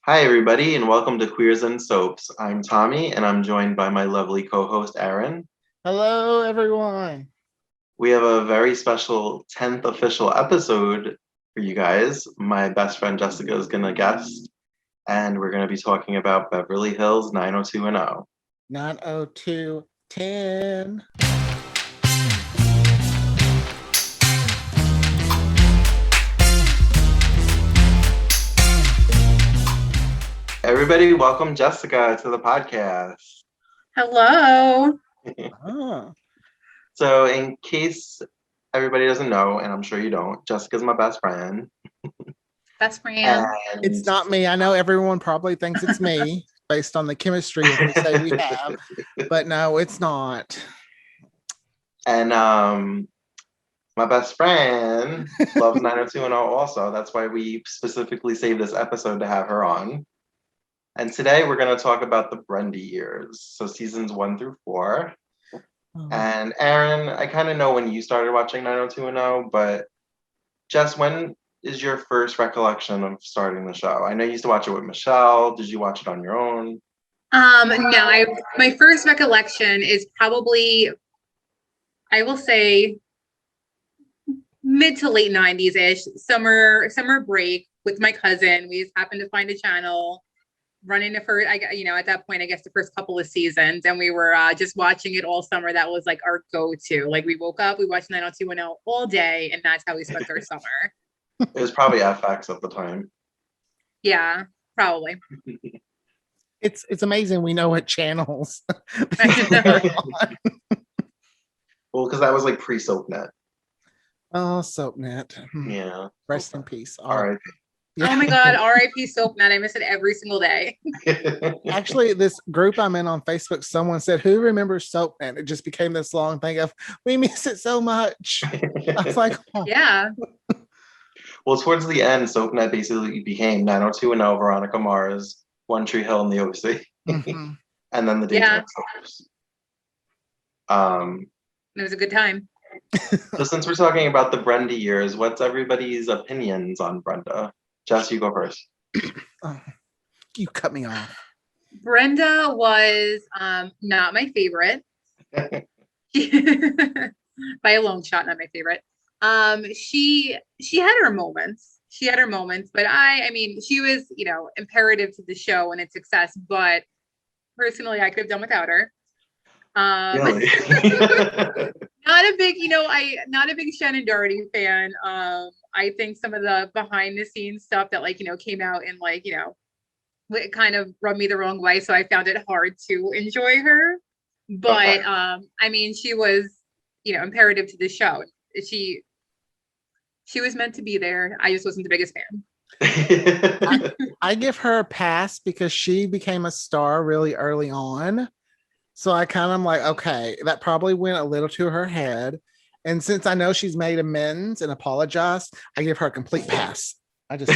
Hi, everybody, and welcome to Queers and Soaps. I'm Tommy, and I'm joined by my lovely co-host, Aaron. Hello, everyone. We have a very special 10th official episode for you guys. My best friend Jessica is going to guest, and we're going to be talking about Beverly Hills 90210. 90210. Everybody, welcome Jessica to the podcast. Hello. Oh, So, in case everybody doesn't know, and I'm sure you don't, Jessica's my best friend. Best friend. And it's not me. I know everyone probably thinks it's me based on the chemistry we say we have, but no, it's not. And my best friend loves 90210 also. That's why we specifically saved this episode to have her on. And today we're going to talk about the Brenda years. So seasons 1 through 4. Oh. And Aaron, I kind of know when you started watching 90210, but Jess, when is your first recollection of starting the show? I know you used to watch it with Michelle. Did you watch it on your own? No, my first recollection is probably, I will say, mid to late 90s-ish, summer break with my cousin. We just happened to find a channel running the first, at that point, I guess the first couple of seasons, and we were just watching it all summer. That was like our go-to. Like we woke up, we watched 90210 all day, and that's how we spent our summer. It was probably FX at the time. Yeah, probably. It's amazing we know what channels. Well, because that was like pre-SoapNet. Oh, SoapNet. Yeah. Rest in peace. All right. Oh my God, R.I.P. SoapNet. I miss it every single day. Actually, this group I'm in on Facebook, someone said, "Who remembers SoapNet?" It just became this long thing of, we miss it so much. I was like, oh. Yeah. Well, towards the end, SoapNet basically became 90210, Veronica Mars, One Tree Hill, and the OC. Mm-hmm. And then the daytime soaps. It was a good time. So since we're talking about the Brenda years, what's everybody's opinions on Brenda? Jess, you go first. Oh, you cut me off. Brenda was not my favorite. By a long shot, not my favorite. She had her moments. But I mean, she was, imperative to the show and its success. But personally, I could have done without her. Really? Not a big Shannon Doherty fan. I think some of the behind the scenes stuff that came out and it kind of rubbed me the wrong way. So I found it hard to enjoy her. But I mean, she was, imperative to the show. She was meant to be there. I just wasn't the biggest fan. I give her a pass because she became a star really early on. So I kind of am like, okay, that probably went a little to her head. And since I know she's made amends and apologized, I give her a complete pass. I just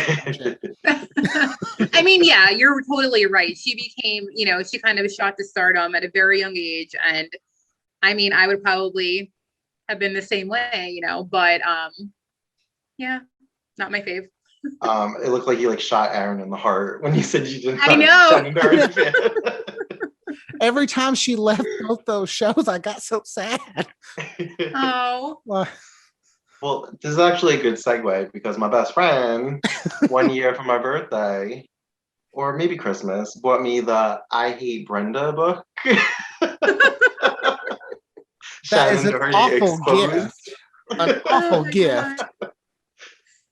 I mean, yeah, you're totally right. She became, she kind of shot to stardom at a very young age. And I mean, I would probably have been the same way, but yeah, not my fave. It looked like you shot Aaron in the heart when you said you didn't. I know. Every time she left both those shows, I got so sad. Oh. Well, this is actually a good segue because my best friend, one year for my birthday, or maybe Christmas, bought me the I Hate Brenda book. That is an awful gift. An awful gift.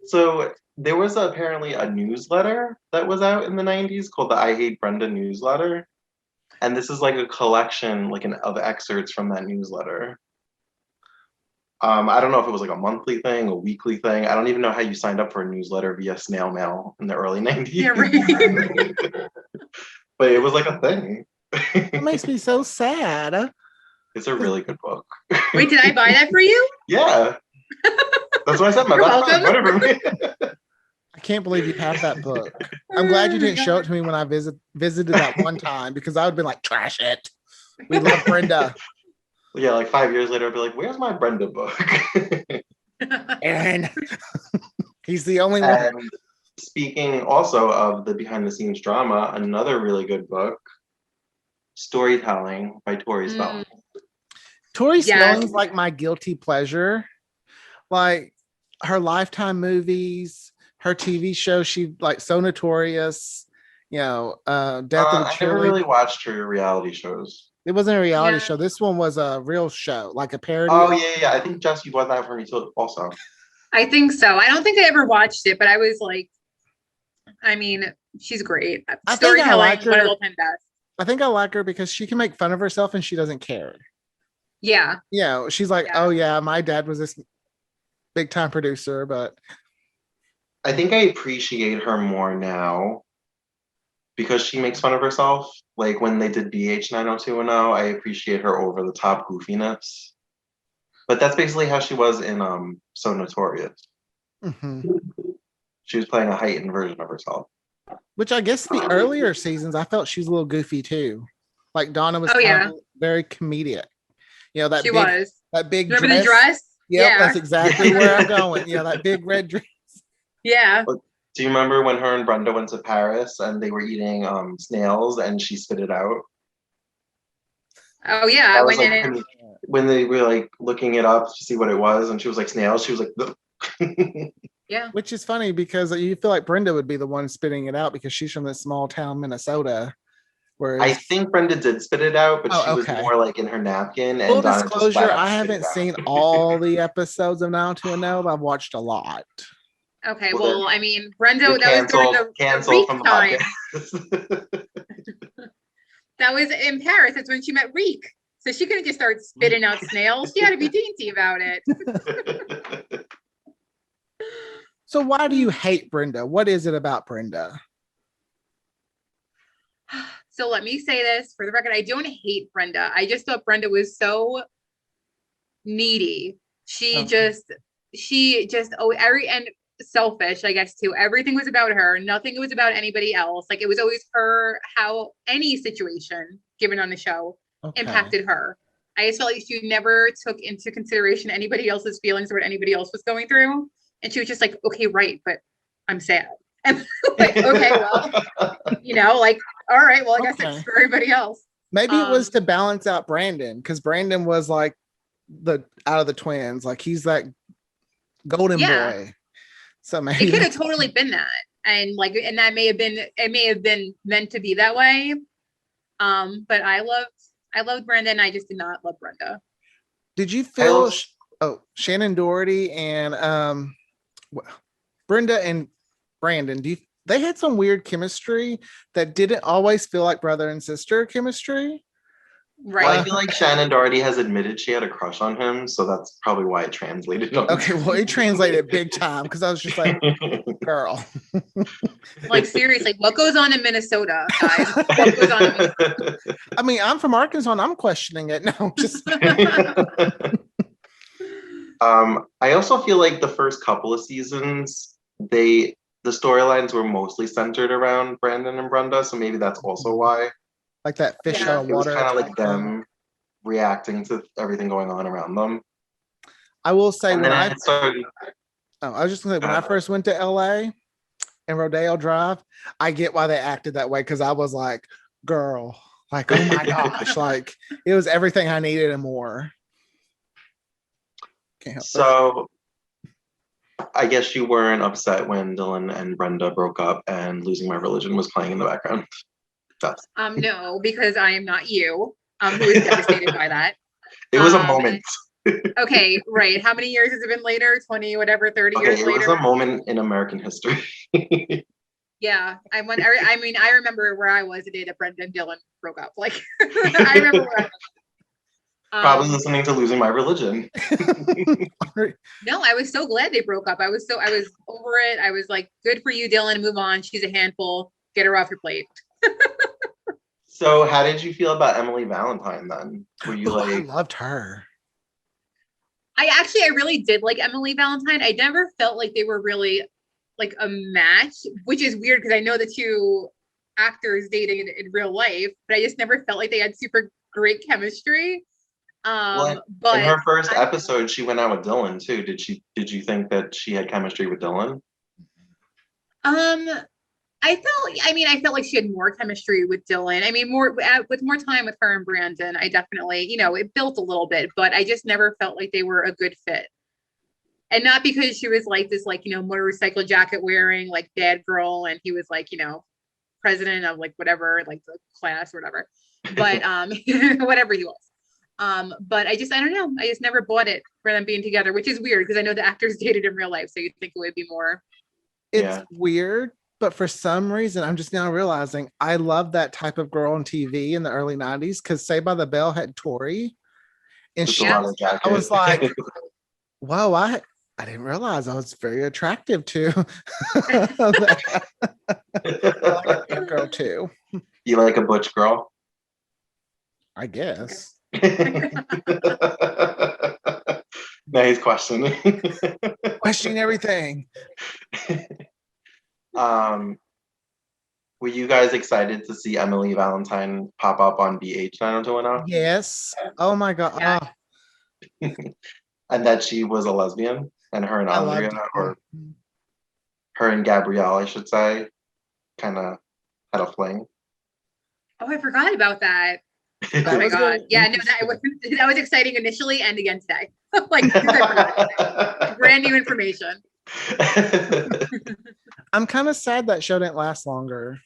So there was apparently a newsletter that was out in the 90s called the I Hate Brenda newsletter. And this is like a collection of excerpts from that newsletter. I don't know if it was like a monthly thing, a weekly thing. I don't even know how you signed up for a newsletter via snail mail in the early 90s. Yeah, right. But it was like a thing. It makes me so sad. It's a really good book. Wait, did I buy that for you? Yeah. That's what I said. My best friend bought it for me. I can't believe you have that book. I'm glad you didn't show it to me when I visited that one time because I would have been like, trash it. We love Brenda. Yeah, like 5 years later, I'd be like, where's my Brenda book? Aaron. He's the only one. speaking also of the behind the scenes drama, another really good book, Storytelling by Tori Spelling. Tori Yes. Spelling's like my guilty pleasure. Like her Lifetime movies, her TV show, she like So Notorious, Death of the I never Chili. really watched her reality shows. It wasn't a reality Yeah. show. This one was a real show, like a parody. Oh of- yeah. I think Jess, you bought that for me too. Also, I think so. I don't think I ever watched it, but I was like, I mean, she's great. I think I Storytelling, like one of her. all time best. I think I like her because she can make fun of herself and she doesn't care. Yeah. She's like, Yeah. oh yeah, my dad was this big time producer, but I think I appreciate her more now because she makes fun of herself. Like when they did BH 90210, I appreciate her over the top goofiness. But that's basically how she was in So Notorious. mhm. She was playing a heightened version of herself. Which I guess the earlier seasons, I felt she was a little goofy too. Like Donna was Oh, kind yeah. of very comedic. That She big was. that big Remember dress. the dress? Yep, Yeah. that's exactly where I'm going. That big red dress. Yeah. Do you remember when her and Brenda went to Paris and they were eating snails and she spit it out? Oh yeah. I That was went like in and when they were like looking it up to see what it was, and she was like snails. She was like, "Ugh." yeah. Which is funny because you feel like Brenda would be the one spitting it out because she's from this small town, Minnesota. Whereas I think Brenda did spit it out, but Oh, she was okay. more like in her napkin, full and Donna just disclosure, flat out I spit haven't it out. seen all the episodes of Now to a No, but I've watched a lot. Okay. Well, Well, I mean, Brenda, You're that was during the canceled Reek from the time. podcast. That was in Paris. That's when she met Reek. So she couldn't just start spitting out snails. She had to be dainty about it. So why do you hate Brenda? What is it about Brenda? So let me say this for the record. I don't hate Brenda. I just thought Brenda was so needy. She just and selfish, I guess, too. Everything was about her. Nothing was about anybody else. Like it was always her, how any situation given on the show impacted her. I just felt like she never took into consideration anybody else's feelings or what anybody else was going through. And she was just like, okay, right, but I'm sad. And like, okay, well, all right, well, I guess it's for everybody else. Maybe it was to balance out Brandon, because Brandon was like out of the twins, like he's that golden boy. So maybe it could have totally been that. And that may have been meant to be that way. But I loved Brandon. I just did not love Brenda. Did you feel Shannon Doherty and Brenda and Brandon, they had some weird chemistry that didn't always feel like brother and sister chemistry? Right. Well, I feel like Shannon Doherty has admitted she had a crush on him, so that's probably why it translated. Okay, well, it translated big time because I was just like, girl. Like, seriously, what goes on in Minnesota, guys? What goes on in Minnesota? I mean, I'm from Arkansas and I'm questioning it. No, just. I also feel like the first couple of seasons, the storylines were mostly centered around Brandon and Brenda, so maybe that's also why. Like that fish out of It was water. kind of like them reacting to everything going on around them. I will say and when I started. Oh, I was just gonna say when I first went to LA and Rodeo Drive, I get why they acted that way because I was like, girl, like, oh my gosh, like it was everything I needed and more. Can't help So I guess you weren't upset when Dylan and Brenda broke up and Losing My Religion was playing in the background. No, because I am not you, who is devastated by that. It was a moment. Okay, right. How many years has it been later? 20, whatever, 30 years later? It was a moment in American history. Yeah, I remember where I was the day that Brenda and Dylan broke up. Like, I remember where I was. Probably listening to Losing My Religion. No, I was so glad they broke up. I was over it. I was like, good for you, Dylan. Move on. She's a handful. Get her off your plate. So how did you feel about Emily Valentine then? Were you I loved her. I really did like Emily Valentine. I never felt like they were really like a match, which is weird because I know the two actors dating in real life, but I just never felt like they had super great chemistry. But in her first episode, she went out with Dylan too. Did you think that she had chemistry with Dylan? I felt like she had more chemistry with Dylan. I mean, with more time with her and Brandon, I definitely, it built a little bit, but I just never felt like they were a good fit. And not because she was like this, like, motorcycle jacket wearing, like, bad girl, and he was like, president of like whatever, like the class or whatever. But whatever he was. But I don't know. I just never bought it for them being together, which is weird because I know the actors dated in real life, so you'd think it would be more. It's weird, but for some reason, I'm just now realizing I love that type of girl on TV in the early 90s because Saved by the Bell had Tori. And Just she, a leather jacket. I was like, whoa, I didn't realize I was very attractive to that. I like a cute girl too. You like a butch girl? I guess. Nice question. Questioning everything. Were you guys excited to see Emily Valentine pop up on BH 90210? Yes. Oh my God. Yeah. Oh, And that she was a lesbian, and her and I Andrea, loved or her and Gabrielle, I should say, kind of had a fling. Oh, I forgot about that. That Oh my was God. good. Yeah, no, that was exciting initially and again today. Like, brand new information. I'm kind of sad that show didn't last longer.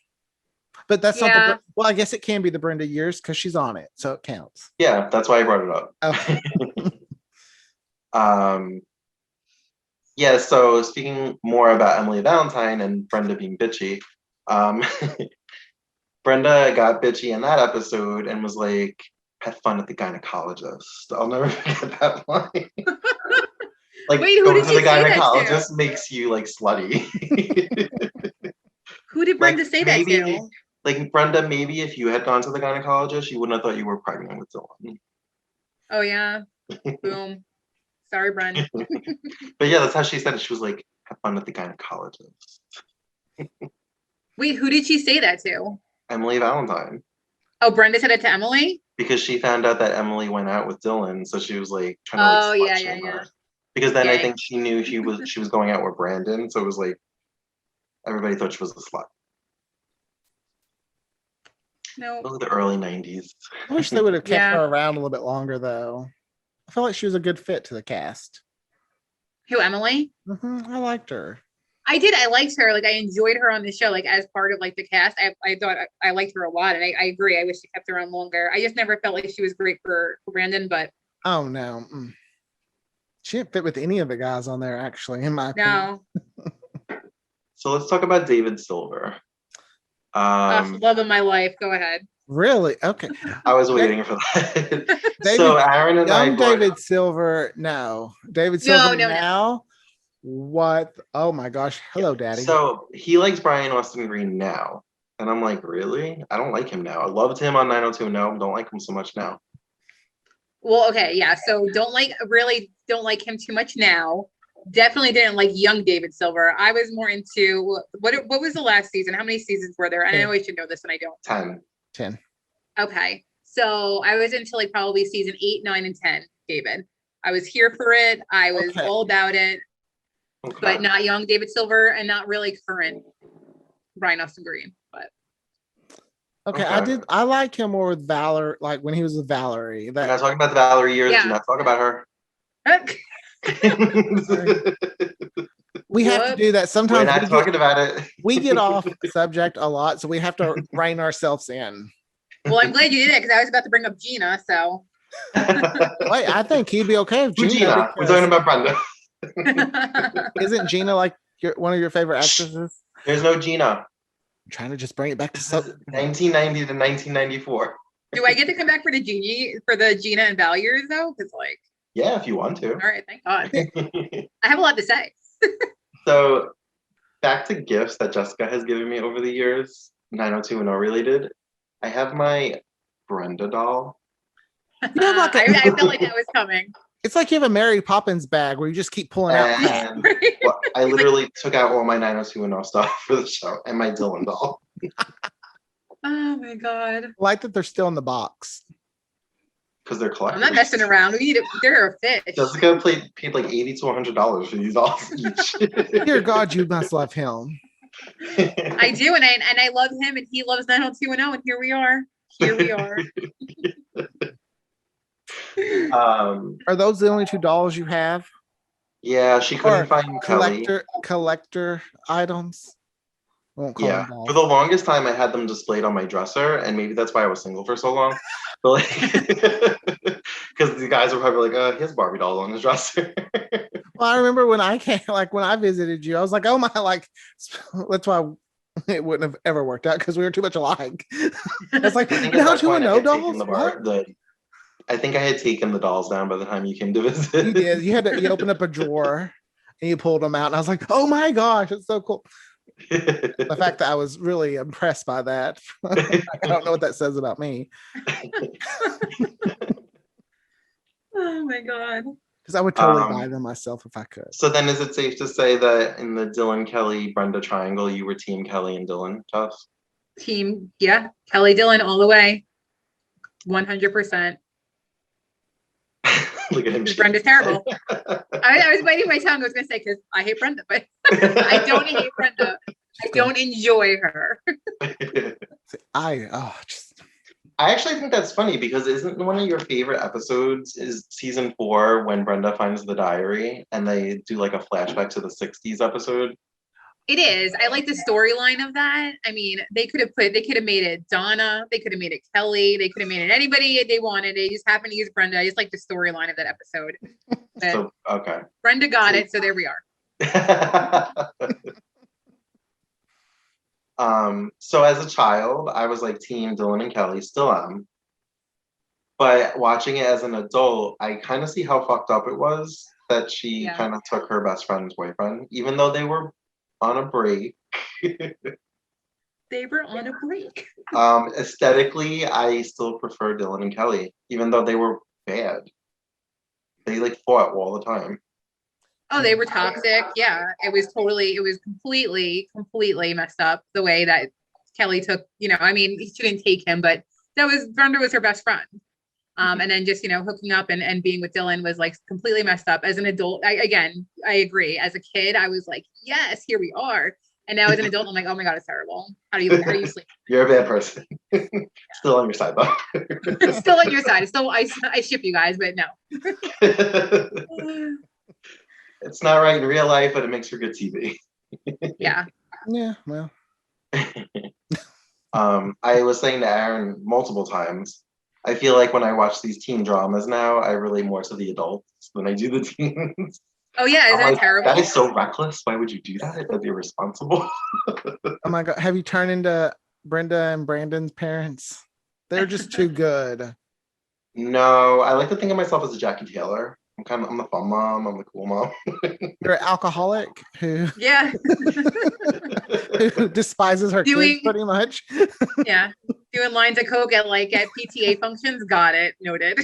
But that's not Yeah. well, I guess it can be the Brenda years because she's on it, so it counts. Yeah, that's why I brought it up. Okay. Yeah, so speaking more about Emily Valentine and Brenda being bitchy, Brenda got bitchy in that episode and was like, had fun at the gynecologist. I'll never forget that line. Like, wait, who going did to she the say that gynecologist to? makes you like slutty. Who did Brenda Like, say that maybe, to? like Brenda, maybe if you had gone to the gynecologist, you wouldn't have thought you were pregnant with Dylan. Oh yeah. Boom. Sorry, Brenda. But yeah, that's how she said it. She was like, have fun with the gynecologist. Wait, who did she say that to? Emily Valentine. Oh, Brenda said it to Emily? Because she found out that Emily went out with Dylan, so she was like trying to Oh, like yeah, slut yeah, shame yeah. her. Because then I Yeah. think she knew she was going out with Brandon, so it was like everybody thought she was a slut. No. Those are the early 90s. I wish they would have kept Yeah. her around a little bit longer, though. I felt like she was a good fit to the cast. Who, Emily? I liked her. I did. I liked her. Like, I enjoyed her on the show, like, as part of, like, the cast. I thought I liked her a lot, and I agree. I wish she kept her on longer. I just never felt like she was great for Brandon, but Oh, no. She didn't fit with any of the guys on there, actually, in my opinion. no. So let's talk about David Silver. Love of my life. Go ahead. Really? Okay. I was waiting for that. David, So Aaron and I young brought- David Silver, no. David Silver No. now? What? Oh my gosh. Hello, Daddy. So he likes Brian Austin Green now. And I'm like, really? I don't like him now. I loved him on 90210. Don't like him so much now. Well, okay, yeah. So don't like him too much now. Definitely didn't like young David Silver. I was more into what was the last season? How many seasons were there? I know I should know this and I don't. 10. Okay. So I was into like probably season 8, 9, and 10, David. I was here for it. I was all about it. Okay. But not young David Silver and not really current Brian Austin Green. But Okay, Okay. I like him more with Valor, like when he was with Valerie. We're not That talking about the Valerie years. Yeah. Do not talk about her. we have to Whoops. do that. We're Sometimes not talking about it. we get off subject a lot, so we have to rein ourselves in. well, I'm glad you did it because I was about to bring up Gina. So Wait, I think he'd be okay with Who Gina. Gina? We're because talking about Brenda. isn't Gina like one of your favorite actresses? There's no Gina. I'm trying to just bring it back to 1990 to 1994. do I get to come back for the Gina and Val years though? Because like, Yeah, if you want to. all right, thank God. I have a lot to say. So, back to gifts that Jessica has given me over the years, 90210 related. I have my Brenda doll. You have like a- I felt like that was coming. It's like you have a Mary Poppins bag where you just keep pulling out crap. And well, I literally took out all my 90210 stuff for the show and my Dylan doll. Oh my God. I like that they're still in the box. Because they're I'm collectors. not messing around. We need it. They're a fish. Jessica paid like $80 to $100 for these dolls each. Dear God, you must love him. I do, and I love him, and he loves 90210, and here we are. Here we are. Are those the only two dolls you have? Yeah, she couldn't find Kelly. Collector items. I won't call Yeah, them dolls. for the longest time, I had them displayed on my dresser, and maybe that's why I was single for so long. But like, because the guys were probably like, he has Barbie dolls on his dresser. Well, I remember when I came, like when I visited you, I was like, oh my, like that's why it wouldn't have ever worked out because we were too much alike. It's like I think at now that two point and I no had taken dolls. the What? I think I had taken the dolls down by the time you came to visit. You did. You opened up a drawer and you pulled them out, and I was like, oh my gosh, it's so cool. The fact that I was really impressed by that. I don't know what that says about me. Oh my God. Because I would totally buy them myself if I could. So then is it safe to say that in the Dylan, Kelly, Brenda triangle, you were team Kelly and Dylan, Tess? Team, yeah. Kelly Dylan all the way. 100%. Look at him. Brenda's terrible. I was biting my tongue. I was going to say, because I hate Brenda, but I don't hate Brenda. I don't enjoy her. I actually think that's funny because isn't one of your favorite episodes is season 4 when Brenda finds the diary and they do like a flashback to the 60s episode? It is. I like the storyline of that. I mean, they could have made it Donna, they could have made it Kelly, they could have made it anybody they wanted. They just happened to use Brenda. I just like the storyline of that episode. So okay. Brenda got it, so there we are. So as a child, I was like team Dylan and Kelly, still am. But watching it as an adult, I kind of see how fucked up it was that she kind of took her best friend's boyfriend, even though they were on a break. They were on a break. Aesthetically, I still prefer Dylan and Kelly, even though they were bad. They like fought all the time. Oh, they were toxic. Yeah, it was completely messed up the way that Kelly took, I mean, she didn't take him, but Brenda was her best friend. And then just, hooking up and being with Dylan was like completely messed up. As an adult, I agree. As a kid, I was like, yes, here we are. And now as an adult, I'm like, oh my God, it's terrible. How do you sleep? You're a bad person. Still on your side though. Still on your side. Still, I ship you guys, but no. It's not right in real life, but it makes for good TV. Yeah. Yeah, well. I was saying to Aaron multiple times, I feel like when I watch these teen dramas now, I relate more to the adults than I do the teens. Oh yeah, isn't that terrible? That is so reckless. Why would you do that? That'd be irresponsible. Oh my God. Have you turned into Brenda and Brandon's parents? They're just too good. No, I like to think of myself as a Jackie Taylor. I'm the fun mom. I'm the cool mom. You're an alcoholic who who despises her kids pretty much. Yeah, doing lines of coke at PTA functions. Got it. Noted.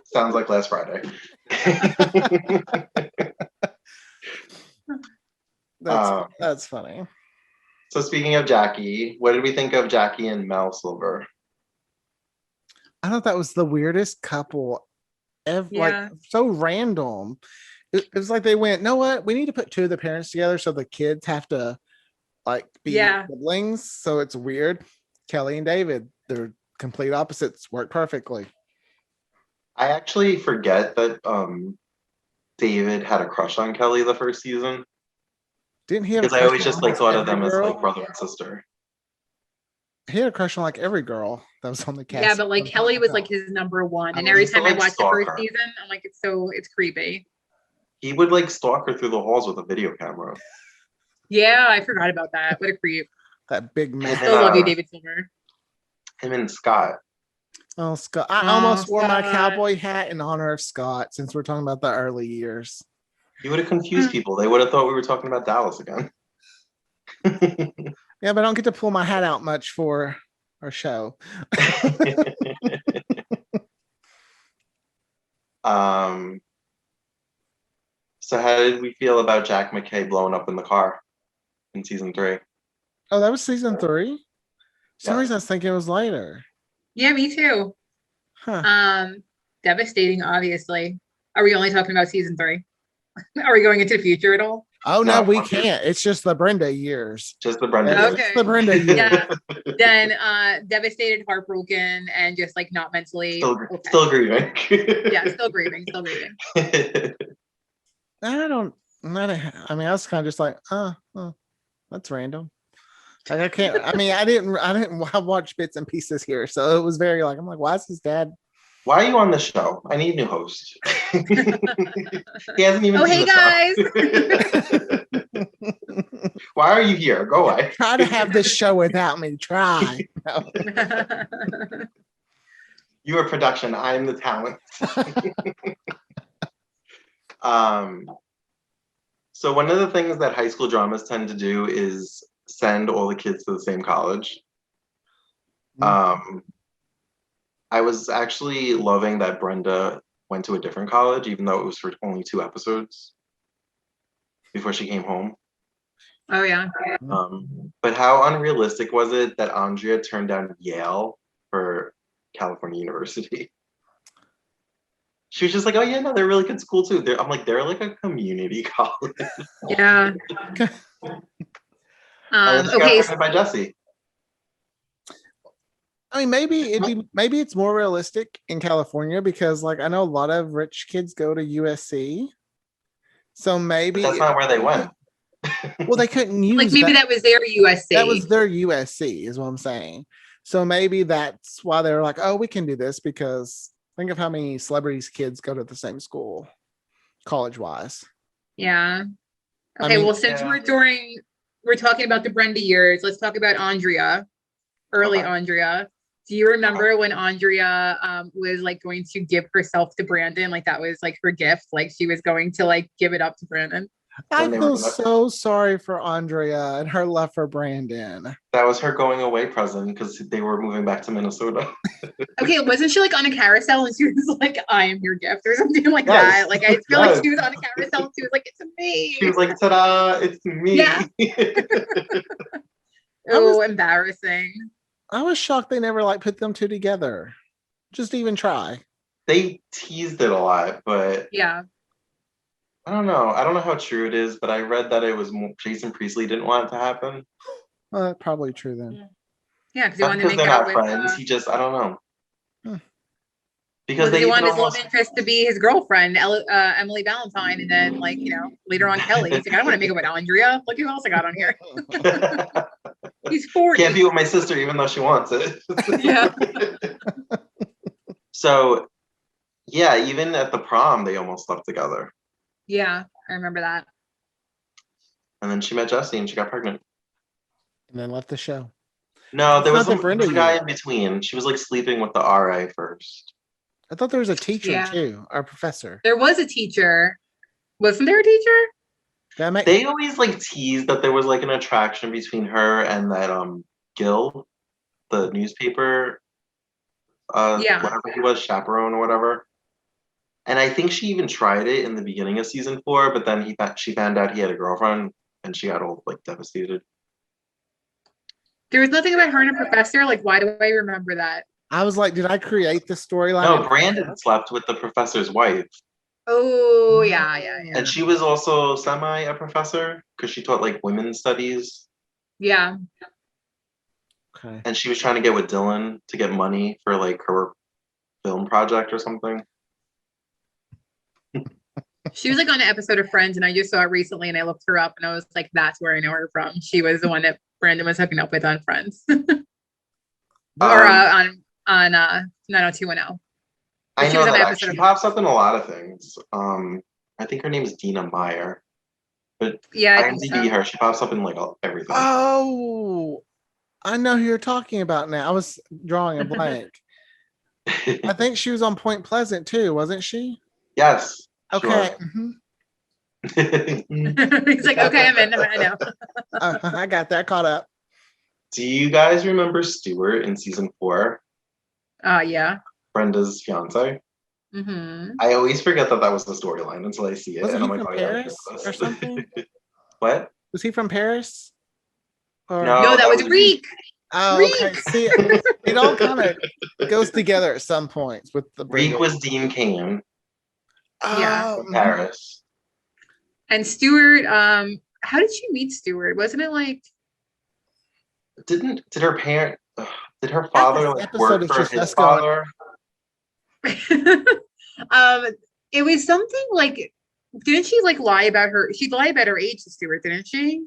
Sounds like last Friday. That's funny. So speaking of Jackie, what did we think of Jackie and Mel Silver? I thought that was the weirdest couple ever. Like so random. It was like they went, know what? We need to put two of the parents together so the kids have to like be siblings. So it's weird. Kelly and David, they're complete opposites, work perfectly. I actually forget that David had a crush on Kelly the first season. Didn't he have? Because I always just thought of them as like brother and sister. He had a crush on like every girl that was on the cast. Yeah, but Kelly was like his number one, and every time I watched the first season, I'm like, it's creepy. He would like stalk her through the halls with a video camera. Yeah, I forgot about that. What a creep! That big man. I still love you, David Silver. Him and Scott. Oh, Scott! I almost wore my cowboy hat in honor of Scott, since we're talking about the early years. You would have confused people. They would have thought we were talking about Dallas again. Yeah, but I don't get to pull my hat out much for our show. So how did we feel about Jack McKay blowing up in the car in season 3? Oh, that was season 3? For some reason I was thinking it was later. Yeah, me too. Huh. Devastating, obviously. Are we only talking about season 3? Are we going into the future at all? Oh no, Not we funny. can't. It's just the Brenda years. Just the Brenda. It's years. Okay. the Brenda years. Yeah. Then devastated, heartbroken, and just like not mentally okay. Still grieving. Yeah, still grieving. I mean, I was kind of just like, that's random. Like I can't. I mean, I didn't watch bits and pieces here, so it was very like, I'm like, why is his dad? Why are you on the show? I need a new host. He hasn't even Oh, seen hey the guys. show. Why are you here? Go away. Try to have this show without me. Try. No. You are production. I'm the talent. So one of the things that high school dramas tend to do is send all the kids to the same college. I was actually loving that Brenda went to a different college, even though it was for only 2 episodes before she came home. Oh yeah. But how unrealistic was it that Andrea turned down Yale for California University? She was just like, oh yeah, no, they're really good school too. I'm like, they're like a community college. Yeah. And then she got Okay. pregnant by Jesse. I mean, maybe it's more realistic in California because, like, I know a lot of rich kids go to USC, so maybe But that's not where they went. Well, they couldn't use Like maybe that was their USC. That was their USC, is what I'm saying. So maybe that's why they were like, oh, we can do this because think of how many celebrities' kids go to the same school, college-wise. Yeah. Okay. I mean, well, since we're talking about the Brenda years, let's talk about Andrea, early Okay. Andrea. Do you remember when Andrea was like going to give herself to Brandon? Like that was like her gift. Like she was going to like give it up to Brandon. I feel so sorry for Andrea and her love for Brandon. That was her going away present because they were moving back to Minnesota. Okay, wasn't she like on a carousel and she was like, I am your gift or something like Yes. that? Like I feel like she was on a carousel. She was like, it's me. She was like, ta-da, it's me. Yeah. Oh, embarrassing. I was shocked they never like put them two together. Just even try. They teased it a lot, but Yeah. I don't know. I don't know how true it is, but I read that it was Jason Priestley didn't want it to happen. Well, that's probably true then. Yeah, because he Not wanted to because make they're out not with friends. He just, I don't know. because Because he they wanted his almost, love interest to be his girlfriend, Emily Valentine, and then like, you know, later on Kelly. He's like, I don't want to make up with Andrea. Look who else I got on here. He's 40. can't be with my sister even though she wants it. Yeah. So, yeah, even at the prom, they almost slept together. Yeah, I remember that. And then she met Jesse and she got pregnant. And then left the show. No, there was not the some Brenda guy year. in between. She was like sleeping with the RA first. I thought there was a teacher Yeah. too, or a professor. There was a teacher. Wasn't there a teacher? They always like teased that there was like an attraction between her and that Gil, the newspaper Yeah. whatever he was, chaperone or whatever. And I think she even tried it in the beginning of season 4, but then she found out he had a girlfriend and she got all like devastated. There was nothing about her and a professor. Like, why do I remember that? I was like, did I create the storyline? No, Brandon slept with the professor's wife. Oh, yeah. And she was also semi a professor because she taught like women's studies. Yeah. Okay. And she was trying to get with Dylan to get money for like her film project or something. She was like on an episode of Friends, and I just saw it recently, and I looked her up, and I was like, "That's where I know her from." She was the one that Brandon was hooking up with on Friends, or on 90210. I She know was on that an episode she of pops up in a lot of things. I think her name is Dina Meyer, but Yeah, I I think IMDb so. her. She pops up in like everything. Oh, I know who you're talking about now. I was drawing a blank. I think she was on Point Pleasant too, wasn't she? Yes. Okay. Sure. He's like, okay, I'm in. I know. I got that caught up. Do you guys remember Stuart in season 4? Yeah. Brenda's fiance? Mm-hmm. I always forget that was the storyline until I see it. Wasn't and he I'm like, from oh, yeah, Paris or something? What? Was he from Paris? Or... No, that was Reek. Oh, okay. See, it all kind of goes together at some points with the Reek was Dean Cain Yeah. from Paris. And Stuart, how did she meet Stuart? Wasn't it like Did her did her That father this like episode work is for just his us going, father? it was something like didn't she like lie about her? She lied about her age to Stuart, didn't she?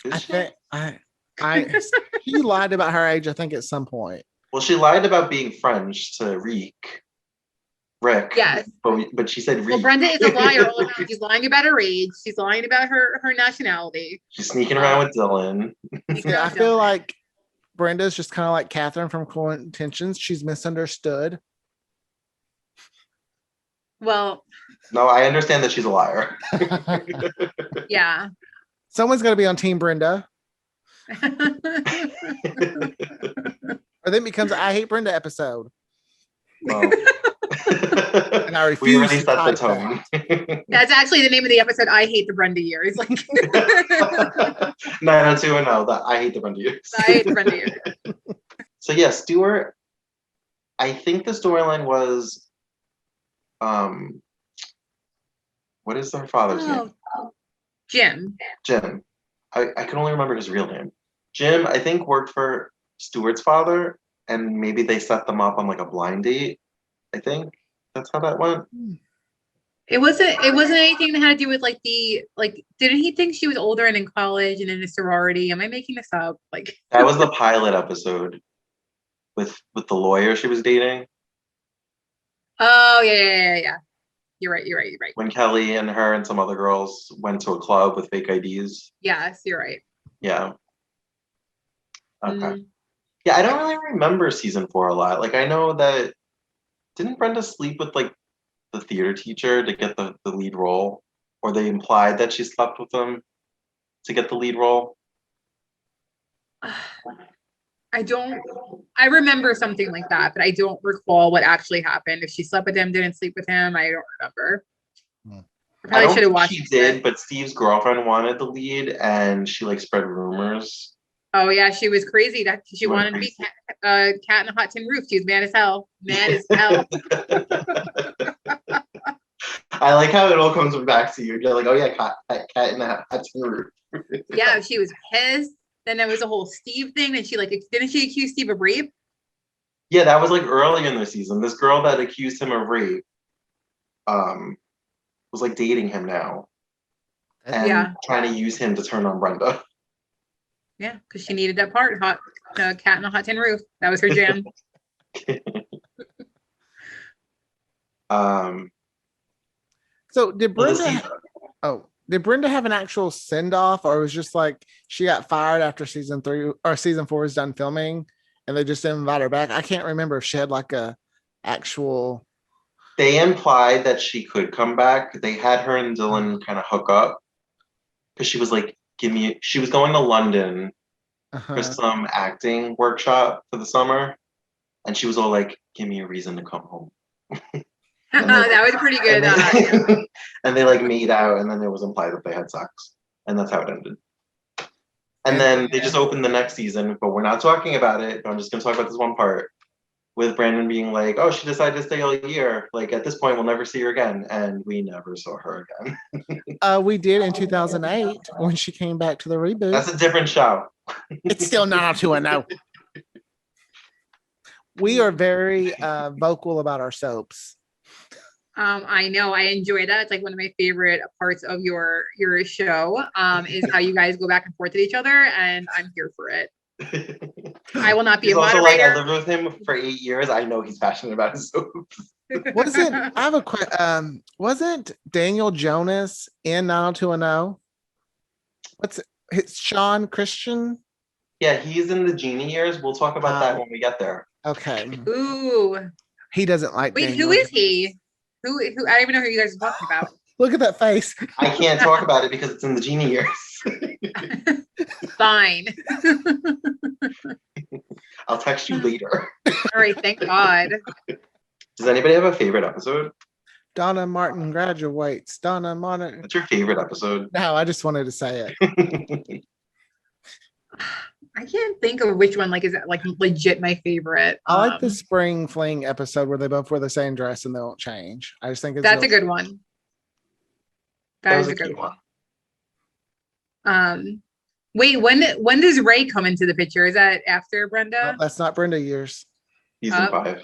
Did I she? think she lied about her age, I think, at some point. Well, she lied about being French to Rick. Yes. But she said Rick. Well, Brenda is a liar all around. She's lying about her age. She's lying about her nationality. She's sneaking around with Dylan. Yeah, I feel like Brenda's just kind of like Catherine from Cruel Intentions. She's misunderstood. Well, No, I understand that she's a liar. yeah. Someone's going to be on Team Brenda. Or then it becomes an I Hate Brenda episode. Well, And I refuse we already to set the type tone. That's actually the name of the episode. I hate the Brenda years. Like 90210, I hate the Brenda years. I hate the Brenda years. So yeah, Stuart, I think the storyline was what is her father's name? Jim. Jim. I can only remember his real name. Jim, I think, worked for Stuart's father, and maybe they set them up on like a blind date. I think that's how that went. It wasn't anything that had to do with like didn't he think she was older and in college and in a sorority? Am I making this up? Like That was the pilot episode with the lawyer she was dating. oh yeah. You're right. When Kelly and her and some other girls went to a club with fake IDs. Yes, you're right. Yeah. Okay. Mm. Yeah, I don't really remember season 4 a lot. Like, I know that didn't Brenda sleep with like the theater teacher to get the lead role, or they implied that she slept with him to get the lead role? I remember something like that, but I don't recall what actually happened. If she slept with him, didn't sleep with him, I don't remember. I probably should have watched. She did, but Steve's girlfriend wanted the lead, and she like spread rumors. Oh yeah, she was crazy. That she wanted to be cat in a hot tin roof. She was mad as hell. Mad as hell. I like how it all comes back to you. You're like, oh yeah, cat in the hot tin roof. Yeah, she was pissed. Then there was a whole Steve thing, and she like didn't she accuse Steve of rape? Yeah, that was like early in the season. This girl that accused him of rape, was like dating him now, and trying to use him to turn on Brenda. Yeah, because she needed that part. Cat in a hot tin roof. That was her jam. So did Brenda have an actual send off, or it was just like she got fired after season 3 or season 4 is done filming and they just didn't invite her back? I can't remember if she had like a actual. They implied that she could come back. They had her and Dylan kind of hook up because she was like, she was going to London for some acting workshop for the summer. And she was all like, give me a reason to come home. That was pretty good. And they like made out, and then it was implied that they had sex. And that's how it ended. And then they just opened the next season, but we're not talking about it. I'm just going to talk about this one part with Brandon being like, oh, she decided to stay a year. Like, at this point, we'll never see her again. And we never saw her again. We did in 2008 when she came back to the reboot. That's a different show. It's still 90210. We are very vocal about our soaps. I know. I enjoy that. It's like one of my favorite parts of your show is how you guys go back and forth with each other, and I'm here for it. I will not be a moderator. Like, I lived with him for 8 years. I know he's passionate about his soaps. I have a question. Wasn't Daniel Jonas in 90210? It's Sean Christian? Yeah, he's in the Genie years. We'll talk about that when we get there. Okay. Ooh. He doesn't like. Wait, Daniel. who is he? Who? I don't even know who you guys are talking about. Look at that face. I can't talk about it because it's in the Genie years. Fine. I'll text you later. All right, thank God. Does anybody have a favorite episode? Donna Martin graduates. Donna Martin. What's your favorite episode? No, I just wanted to say it. I can't think of which one is like legit my favorite. I like the spring fling episode where they both wear the same dress and they don't change. I just think that's a good one. That is was a a good cute one. one. Wait, when does Ray come into the picture? Is that after No, Brenda? that's not Brenda years. Season Oh. 5.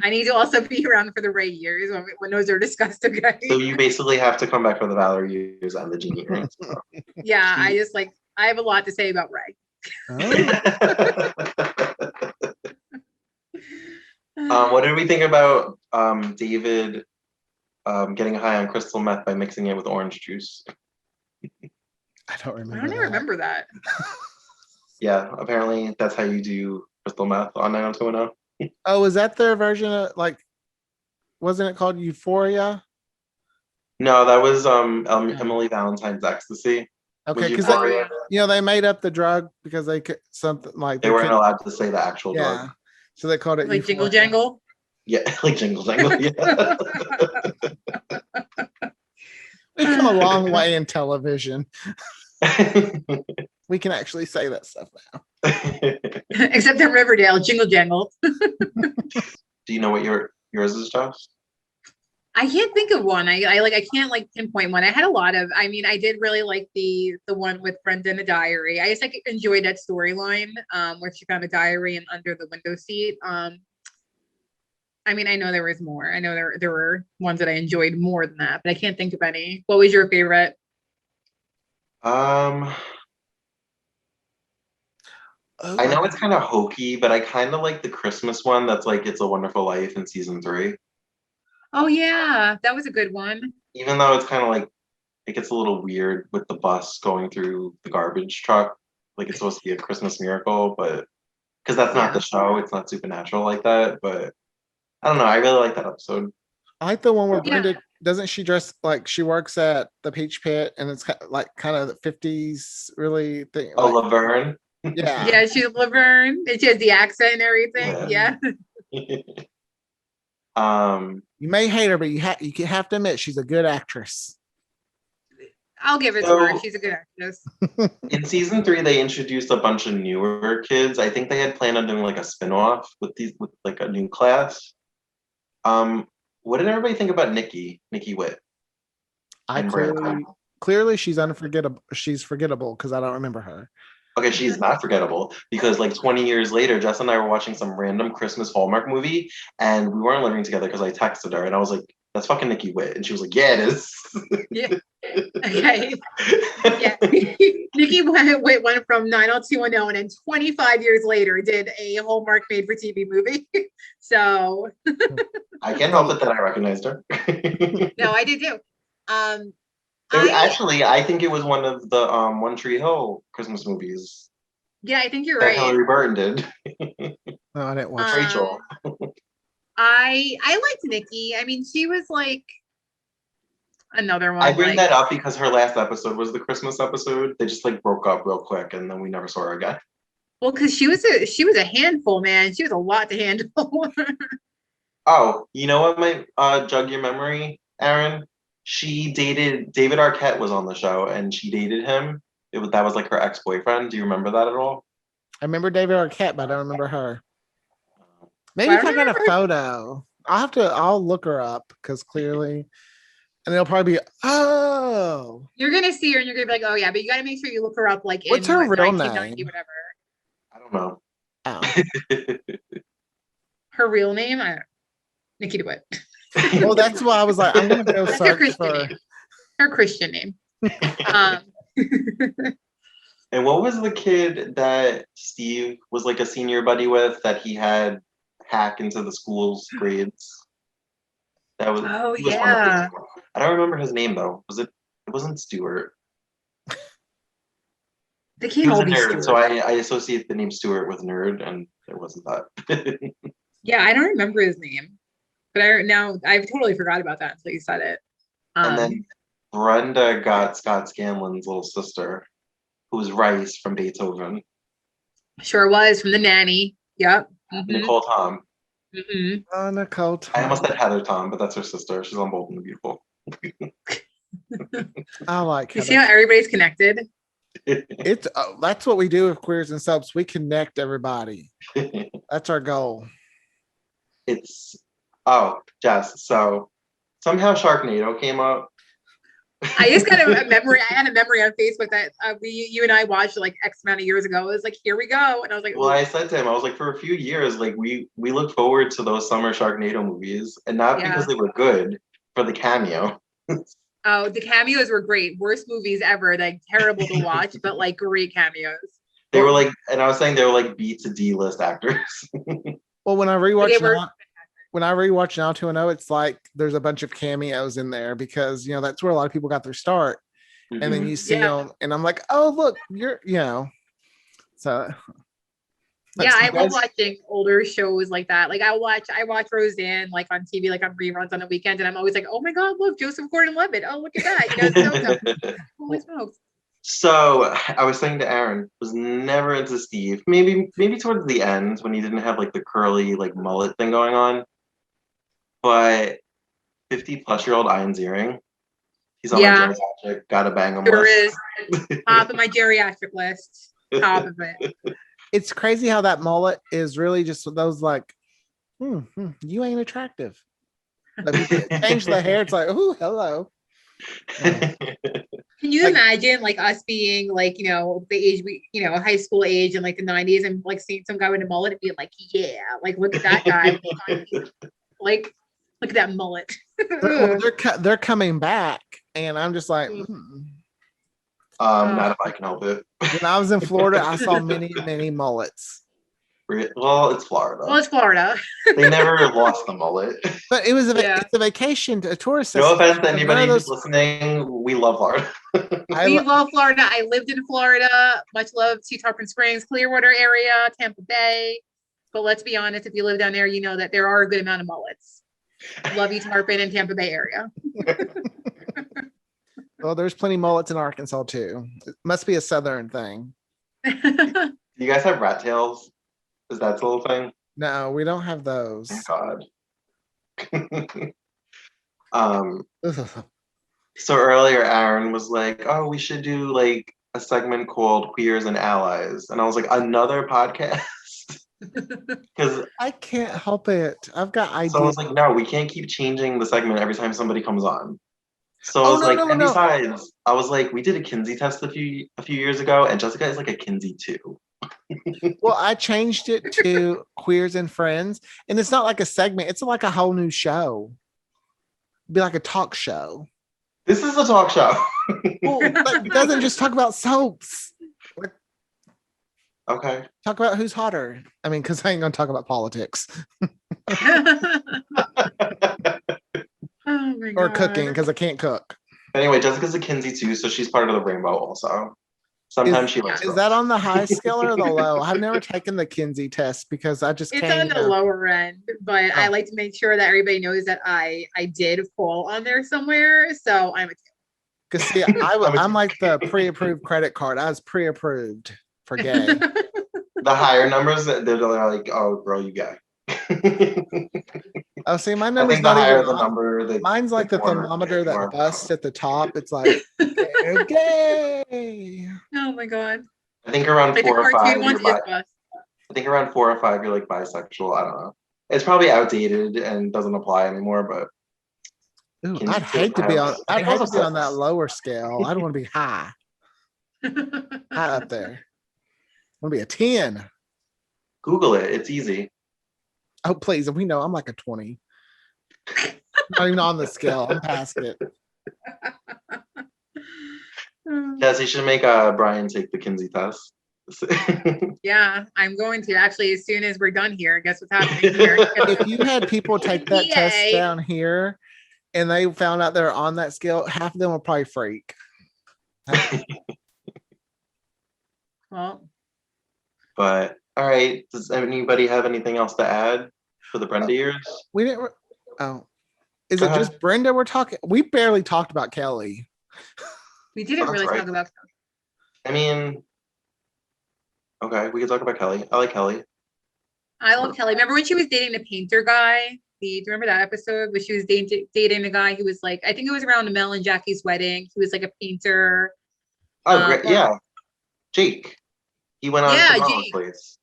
I need to also be around for the Ray years when those are discussed. Okay. So you basically have to come back for the Valerie years and the Jeannie earrings. Yeah, I have a lot to say about Ray. What did we think about David getting high on crystal meth by mixing it with orange juice? I don't I remember. don't even remember that. Yeah, apparently that's how you do crystal meth on 90210. Oh, is that their version of like? Wasn't it called Euphoria? No, that was Emily Valentine's ecstasy. Okay, Was because Euphoria. they made up the drug because they could something like They weren't couldn't- allowed to say the actual Yeah, drug. so they called it Like Jingle Euphoria. Jangle. Yeah, like jingle jangle. Yeah. We've come a long way in television. We can actually say that stuff now. Except in Riverdale, Jingle Jangle. Do you know what yours is, Josh? I can't think of one. I can't like pinpoint one. I had a lot of. I mean, I did really like the one with Brenda in the diary. I just like enjoyed that storyline where she found a diary and under the window seat. I mean, I know there was more. I know there were ones that I enjoyed more than that, but I can't think of any. What was your favorite? I Oh, know it's kind of hokey, but I kind of like the Christmas one that's like It's a Wonderful Life in season 3. Oh yeah, that was a good one. Even though it's kind of like it gets a little weird with the bus going through the garbage truck. Like it's supposed to be a Christmas miracle, but because that's not the show, it's not supernatural like that. But I don't know. I really like that episode. I like the one where Yeah. Brenda doesn't she dress like she works at the Peach Pit and it's kind of the 50s really thing. Oh, Like, Laverne. yeah. Yeah, she's Laverne. And she has the accent and everything. Yeah. Yeah. You may hate her, but you have to admit she's a good actress. I'll give it to So- her. She's a good actress. In season 3, they introduced a bunch of newer kids. I think they had planned on doing like a spin-off with like a new class. What did everybody think about Nikki Witt? I And Brenda. clearly she's unforgettable. She's forgettable because I don't remember her. Okay, she's not forgettable because like 20 years later, Jess and I were watching some random Christmas Hallmark movie and we weren't living together because I texted her and I was like, that's fucking Nikki Witt. And she was like, yeah, it is. Yeah. Okay. Yeah. Nikki went from 90210 and then 25 years later did a Hallmark made for TV movie. So I can't help it that I recognized her. no, I did too. I think it was one of the One Tree Hill Christmas movies Yeah, I think you're that right. Hillary Burton did. No, I didn't watch. Rachel. I liked Nikki. I mean, she was like another one. I bring like, that up because her last episode was the Christmas episode. They just like broke up real quick and then we never saw her again. well, because she was a handful, man. She was a lot to handle. Oh, you know what might jug your memory, Aaron? She dated David Arquette was on the show and she dated him. That was like her ex-boyfriend. Do you remember that at all? I remember David Arquette, but I don't remember her. Maybe Well, I if I got a remember- photo, I'll look her up because clearly, and it'll probably be, oh, You're gonna see her and you're gonna be like, oh yeah, but you gotta make sure you look her up like What's in her what, real 1990, name? whatever. I don't know. oh. Her real name, Nikki DeWitt. Well, that's why I was like, I'm gonna go That's her search Christian for. name. Her Christian name. And what was the kid that Steve was like a senior buddy with that he had hack into the school's grades? That was Oh, he was one yeah. of those. I don't remember his name though. It wasn't Stuart. They He can't was all a be nerd, Stuart. so I associate the name Stuart with nerd, and it wasn't that. Yeah, I don't remember his name, but I've totally forgot about that until you said it. And then Brenda got Scott Scanlon's little sister, who was Rice from Beethoven. Sure was from the nanny. Yep. Nicole Tom. Mhm. Oh, Nicole. I almost said Heather Tom, but that's her sister. She's on Bold and the Beautiful. I like You Heather. see how everybody's connected? It's that's what we do with Queers and Subs. We connect everybody. That's our goal. Jess. So somehow Sharknado came up. I just got a memory. I had a memory on Facebook that you and I watched like X amount of years ago. It was like, here we go, and I was like, Well, I said to him, I was like, for a few years, like we look forward to those summer Sharknado movies, and not because yeah. they were good, for the cameo. Oh, the cameos were great. Worst movies ever. Like terrible to watch, but like great cameos. They were like, and I was saying they were like B to D list actors. Well, when I They rewatch were now, when I rewatch now 2.0, it's like there's a bunch of cameos in there because that's where a lot of people got their start. And then you see Yeah. them, and I'm like, oh look, so Yeah, I love guys- watching older shows like that. Like I watch Roseanne like on TV, like on reruns on the weekend, and I'm always like, oh my god, look, Joseph Gordon-Levitt. Oh, look at that. It's so holy smokes. So I was saying to Aaron, was never into Steve. Maybe towards the end when he didn't have like the curly like mullet thing going on. But 50-plus-year-old Ian Ziering, he's on Yeah. my geriatric, gotta bang him There list. is top of my geriatric list. Top of it. it's crazy how that mullet is really just those like, you ain't attractive. But if you change the hair, it's like, oh, hello. Can you imagine like us being like, the age high school age in like the 90s and like seeing some guy with a mullet and being like, yeah, like look at that guy. Like, look at that mullet. They're coming back, and I'm just like, Not if I can help it. When I was in Florida, I saw many mullets. Well, it's Florida. Well, it's Florida. They never lost the mullet. But it was it's a vacation, a tourist. No offense to destination. anybody who's listening. We love Florida. We love Florida. I lived in Florida. Much love to Tarpon Springs, Clearwater area, Tampa Bay. But let's be honest, if you live down there, you know that there are a good amount of mullets. Love you, Tarpon and Tampa Bay area. Well, there's plenty of mullets in Arkansas too. It must be a southern thing. Do you guys have rat tails? Is that still a thing? No, we don't have those. Thank God. So earlier Aaron was like, oh, we should do like a segment called Queers and Allies. And I was like, another podcast? Because I can't help it. I've got ideas. So I was like, no, we can't keep changing the segment every time somebody comes on. So I was besides, I was like, we did a Kinsey test a few years ago, and Jessica is like a Kinsey too. Well, I changed it to Queers and Friends, and it's not like a segment, it's like a whole new show. It'd be like a talk show. This is a talk show. Well, but it doesn't just talk about soaps. Okay. Talk about who's hotter. I mean, because I ain't gonna talk about politics. Oh my or God. cooking, because I can't cook. Anyway, Jessica's a Kinsey too, so she's part of the rainbow also. Sometimes she likes Is that on the high scale or the low? I've never taken the Kinsey test because I just It's can't. on the lower end, but I like to make sure that everybody knows that I did fall on there somewhere. So I'm a Because see, I'm like the pre-approved credit card. I was pre-approved for gay. The higher numbers, they're like, oh, girl, you gay. Oh, see, my I number's think the not higher even the number, mine's like the thermometer that busts at the top. It's like, okay. Oh my God. I think around Like 4 the or 5. cartoon ones you're is bust. I think around 4 or 5, you're like bisexual. I don't know. It's probably outdated and doesn't apply anymore, but Ooh, I'd hate to be on that lower scale. I don't want to be high up there. I want to be a 10. Google it. It's easy. Oh, please. We know I'm like a 20. Not even on the scale. I'm past it. Yes, you should make Brian take the Kinsey test. Yeah, I'm going to actually as soon as we're done here. Guess what's happening here? If you had people take that test Yay. down here and they found out they're on that scale, half of them will probably freak. Well, But all right, does anybody have anything else to add for the Brenda years? We didn't. Oh, is Go it ahead. just Brenda we're talking? We barely talked about Kelly. we didn't That's really right. talk about. I mean, okay, we can talk about Kelly. I like Kelly. I love Kelly. Remember when she was dating the painter guy? Do you remember that episode where she was dating the guy who was like, I think it was around Mel and Jackie's wedding. He was like a painter. Oh, great. Yeah. Jake. He went on to Mama's Jake. place.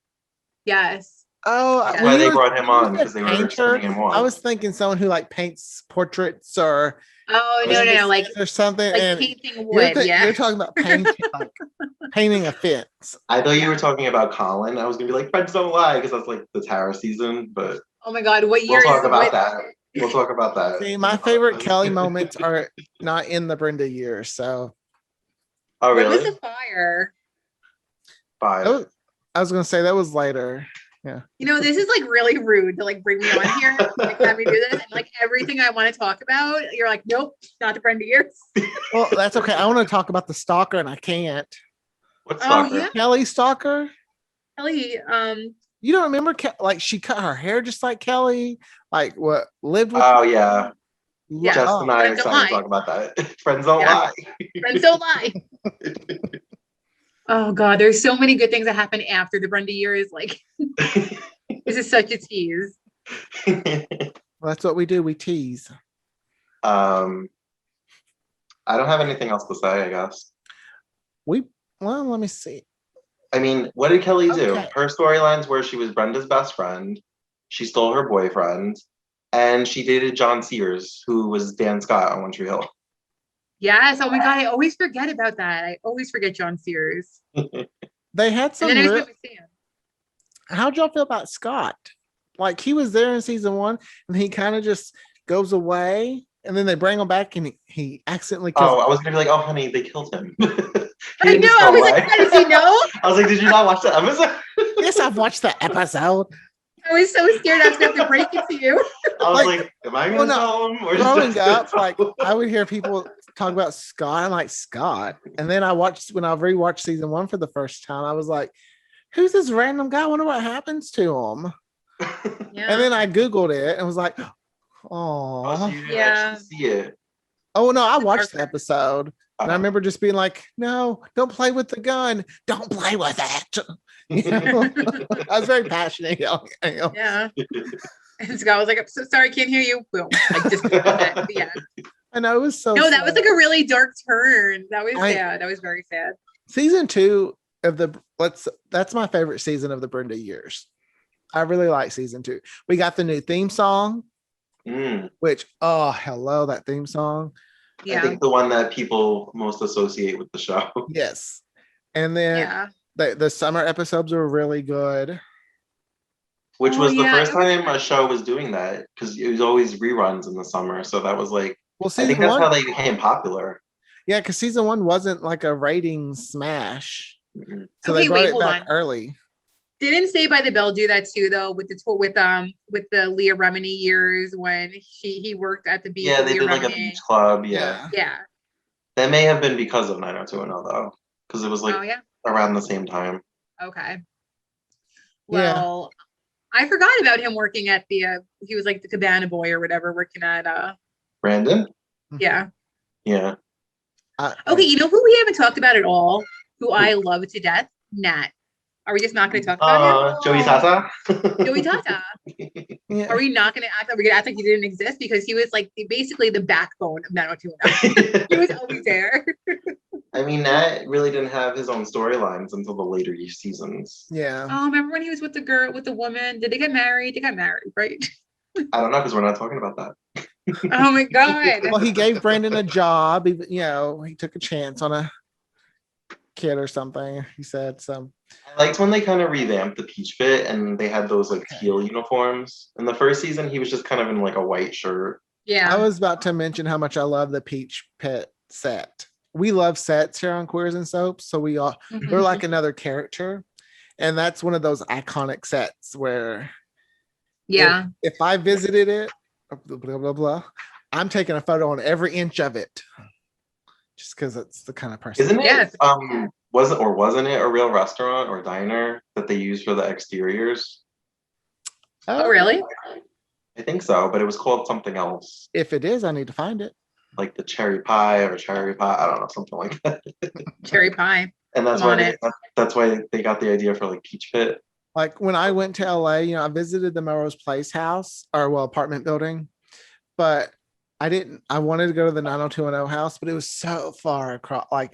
Yes. Oh, That's Why when they you brought him when you on, said because they were painter, sending him I on. was thinking someone who like paints portraits or Oh, no, no, no, canvases or something. like And painting wood, yeah. you're talking about painting, like painting a fence. I thought you Yeah. were talking about Colin. I was gonna be like, Friends Don't Lie, because that's like the Tara season, but Oh my God, what we'll year talk is about what? that. We'll talk about that. See, my favorite Kelly moments are not in the Brenda years. So Oh, When was really? the fire? that 5. was- I was gonna say that was later. Yeah. You know, this is like really rude to like bring me on here, like have me do this, and like everything I want to talk about, you're like, nope, not the Brenda years. Well, that's okay. I want to talk about the stalker and I can't. What Oh stalker? yeah, Kelly stalker. Kelly. You don't remember like she cut her hair just like Kelly, like what lived with Oh, yeah. Yeah. Jess oh, and I are Friends Don't excited to Lie. talk about that. Friends Don't Yeah. Lie. Friends don't lie. Oh God, there's so many good things that happen after the Brenda years. Like, this is such a tease. that's what we do. We tease. I don't have anything else to say, I guess. Well, let me see. I mean, what did Kelly do? Okay. Her storylines were she was Brenda's best friend, she stole her boyfriend, and she dated John Sears, who was Dan Scott on One Tree Hill. Yes. Oh my God, I always forget about that. I always forget John Sears. They had And some then I real. remember Sam. How'd y'all feel about Scott? Like he was there in season 1 and he kind of just goes away and then they bring him back and he accidentally kills. Oh, I was gonna be like, oh honey, they killed him. He I didn't know. just I go was like, away. how does he know? I was like, did you not watch that episode? Yes, I've watched the episode. I was so scared I was gonna have to break it to you. I was Like, like, am I well, gonna no, tell him? Or is Growing Jess gonna up, like tell him? I would hear people talk about Scott. I'm like, Scott. And then when I rewatched season 1 for the first time, I was like, who's this random guy? I wonder what happens to him. Yeah. And then I Googled it and was like, Oh, so oh. you didn't Yeah. actually see it. Oh no, I It's watched the darker. episode. And I remember just being like, no, don't play with the gun. Don't play with it. You know? I was very passionate. Yeah. And Scott was like, I'm so sorry, can't hear you. Boom. Like just yeah. I know it was so No, that was sad. like a really dark turn. That was I- sad. That was very sad. Season 2 of that's my favorite season of the Brenda years. I really like season 2. We got the new theme song, Mm, which hello, that theme song. I Yeah. think the one that people most associate with the show. Yes. And then Yeah. the summer episodes were really good. Which Oh, was the yeah, first it was time a nice. show was doing that, because it was always reruns in the summer. So that was like, Well, I season think that's 1, how they became popular. yeah, because season 1 wasn't like a rating smash. Mhm. So Okay, they brought wait, it hold back on. early. Didn't Stay by the Bell do that too though with the Leah Remini years when he worked at the beach Yeah, with they Leah did like a Remini? beach club. Yeah. Yeah. That may have been because of 90210 though, because it was like Oh yeah. around the same time. Okay. Yeah. Well, I forgot about him working at the he was like the cabana boy or whatever working at Brandon? yeah. Yeah. Okay, you know who we haven't talked about at all, who I love to death? Nat. Are we just not going to talk about him? Joey Tata? Joey Tata. Yeah. Are we not going to act? Are we going to act like he didn't exist because he was like basically the backbone of 90210. He was always there. I mean, Nat really didn't have his own storylines until the later seasons. Yeah. Oh, remember when he was with the girl, with the woman? Did they get married? They got married, right? I don't know, because we're not talking about that. Oh my god. Well, he gave Brandon a job. He took a chance on a kid or something. He said so. I liked when they kind of revamped the Peach Pit and they had those like teal uniforms. In the first season, he was just kind of in like a white shirt. Yeah. I was about to mention how much I love the Peach Pit set. We love sets here on Queers and Soaps, so we're Mhm. like another character, and that's one of those iconic sets where Yeah. if I visited it, blah blah blah blah, I'm taking a photo on every inch of it, just because it's the kind of person. Isn't it? Yes. Wasn't it a real restaurant or diner that they used for the exteriors? Oh, really? I think so, but it was called something else, If it is, I need to find it. like the cherry pie or cherry pie. I don't know, something like that. Cherry pie. And that's Come why on they, it. that's why they got the idea for like Peach Pit. Like when I went to LA, I visited the Melrose Place house apartment building, but I wanted to go to the 90210 house, but it was so far across, like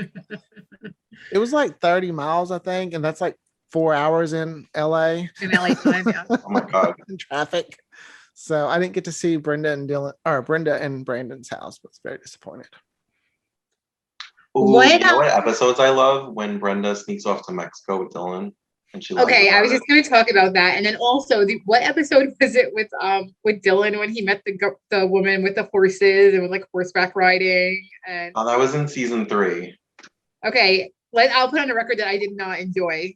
it was like 30 miles, I think. And that's like 4 hours in LA in LA time. Yeah. Oh my god. in traffic. So I didn't get to see Brenda and Brandon's house. Was very disappointed. Ooh, What, you know what episodes I love? When Brenda sneaks off to Mexico with Dylan and she lies Okay, I about was it. just going to talk about that, and then also what episode was it with Dylan when he met the woman with the horses and with like horseback riding and Oh, that was in season 3. okay, I'll put on the record that I did not enjoy.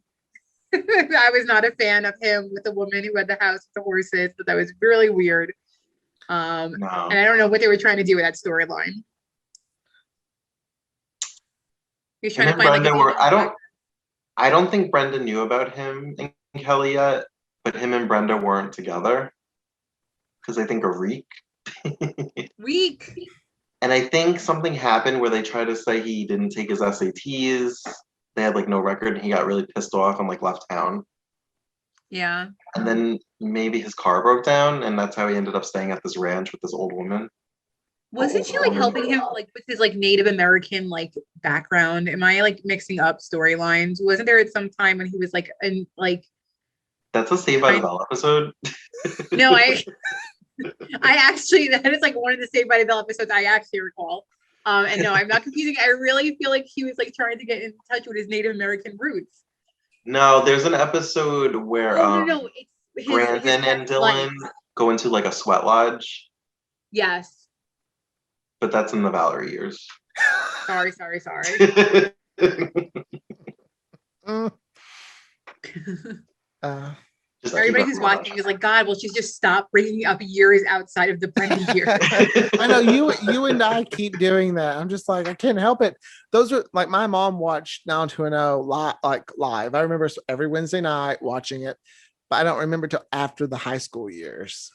I was not a fan of him with the woman who had the house with the horses, but that was really weird. No. And I don't know what they were trying to do with that storyline. He was trying Him to and find like Brenda a were I don't think Brenda knew about him and Kelly yet, but him and Brenda weren't together. Because I think a reek. week. And I think something happened where they tried to say he didn't take his SATs. They had like no record and he got really pissed off and like left town. Yeah. And then maybe his car broke down and that's how he ended up staying at this ranch with this old woman. Wasn't she like helping him like with his like Native American like background? Am I like mixing up storylines? Wasn't there at some time when he was like in like That's a Saved by the Bell episode. no, I actually that is like one of the Saved by the Bell episodes I actually recall. And no, I'm not confusing. I really feel like he was like trying to get in touch with his Native American roots. No, there's an episode where No, it's Brandon and Dylan go into like a sweat lodge. Yes. But that's in the Valerie years. Sorry. Everybody who's watching is like, God, well, she's just stopped bringing up years outside of the Brenda years. I know you and I keep doing that. I'm just like, I can't help it. Those are like my mom watched 90210 live. I remember every Wednesday night watching it, but I don't remember till after the high school years.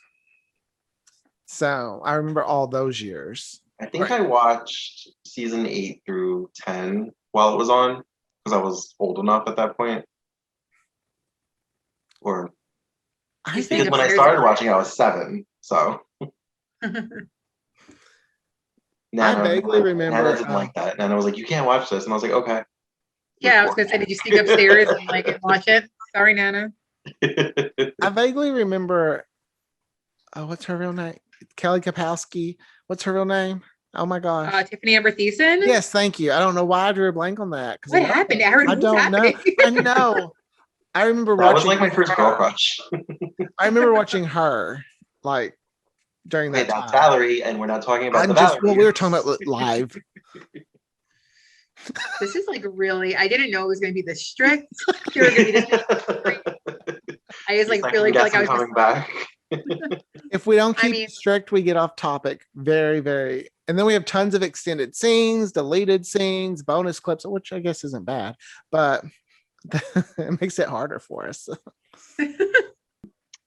So I remember all those years. I think I watched season 8 through 10 while it was on because I was old enough at that point. Or because when I started watching, I was 7. So I vaguely remember. Nana didn't like that. Nana was like, "You can't watch this," and I was like, "Okay." Yeah, I was gonna say, did you sneak upstairs and like watch it? Sorry, Nana. I vaguely remember. Oh, what's her real name? Kelly Kapowski. What's her real name? Oh my gosh. Tiffany Amber Thiessen. Yes, thank you. I don't know why I drew a blank on that. What happened? I don't know. I know. I remember that watching. Was like my first girl crush. I remember watching her like during that. That's Valerie, and we're not talking about Valerie. Well, we were talking about live. This is like really. I didn't know it was going to be this strict. You were going to be this. I was like really feel like I was coming back. If we don't keep strict, we get off topic very, very. And then we have tons of extended scenes, deleted scenes, bonus clips, which I guess isn't bad, but it makes it harder for us.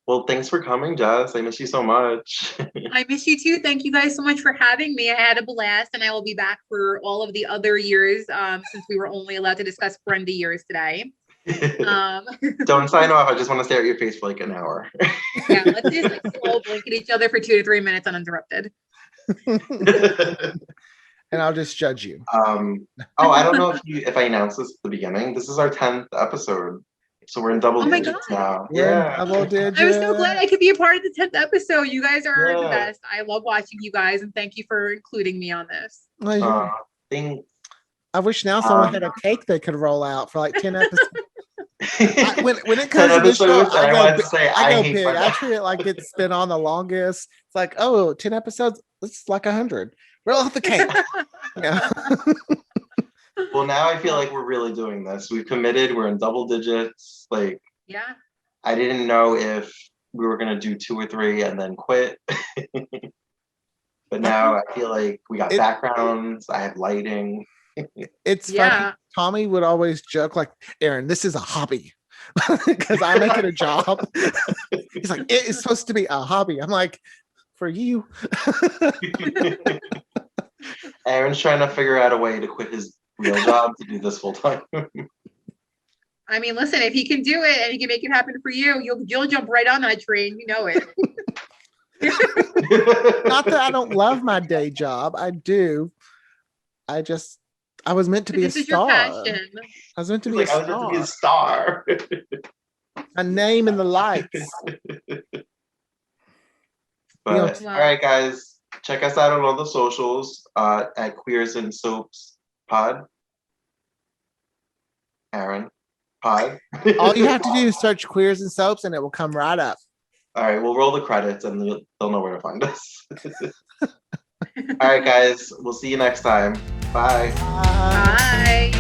Well, thanks for coming, Jess. I miss you so much. I miss you too. Thank you guys so much for having me. I had a blast, and I will be back for all of the other years since we were only allowed to discuss Brenda years today. Don't sign off. I just want to stare at your face for like an hour. Yeah, let's just like slow blink at each other for 2 to 3 minutes uninterrupted. And I'll just judge you. I don't know if I announced this at the beginning. This is our 10th episode. So we're in double digits now. Yeah. Double digits. I was so glad I could be a part of the 10th episode. You guys are the best. I love watching you guys, and thank you for including me on this. Thanks. I wish now someone had a cake they could roll out for like 10 episodes. When it comes to this show, I go big. I treat it like it's been on the longest. It's like, 10 episodes. It's like 100. Roll out the cake. Yeah. Well, now I feel like we're really doing this. We've committed. We're in double digits. Like, yeah. I didn't know if we were gonna do 2 or 3 and then quit. But now I feel like we got backgrounds. I have lighting. It's funny. Tommy would always joke like, Aaron, this is a hobby because I make it a job. He's like, it is supposed to be a hobby. I'm like, for you. Aaron's trying to figure out a way to quit his real job to do this full time. I mean, listen, if he can do it and he can make it happen for you, you'll jump right on that train. You know it. Not that I don't love my day job. I do. I I was meant to be a This is your star. passion. I was meant to She's be like, a I was meant to be a star. star. A name in the lights. But Wow. all right, guys, check us out on all the socials at Queers and Soaps Pod. Aaron, Pod. All you have to do is search Queers and Soaps and it will come right up. All right, we'll roll the credits and they'll know where to find us. All right, guys, we'll see you next time. Bye. Bye.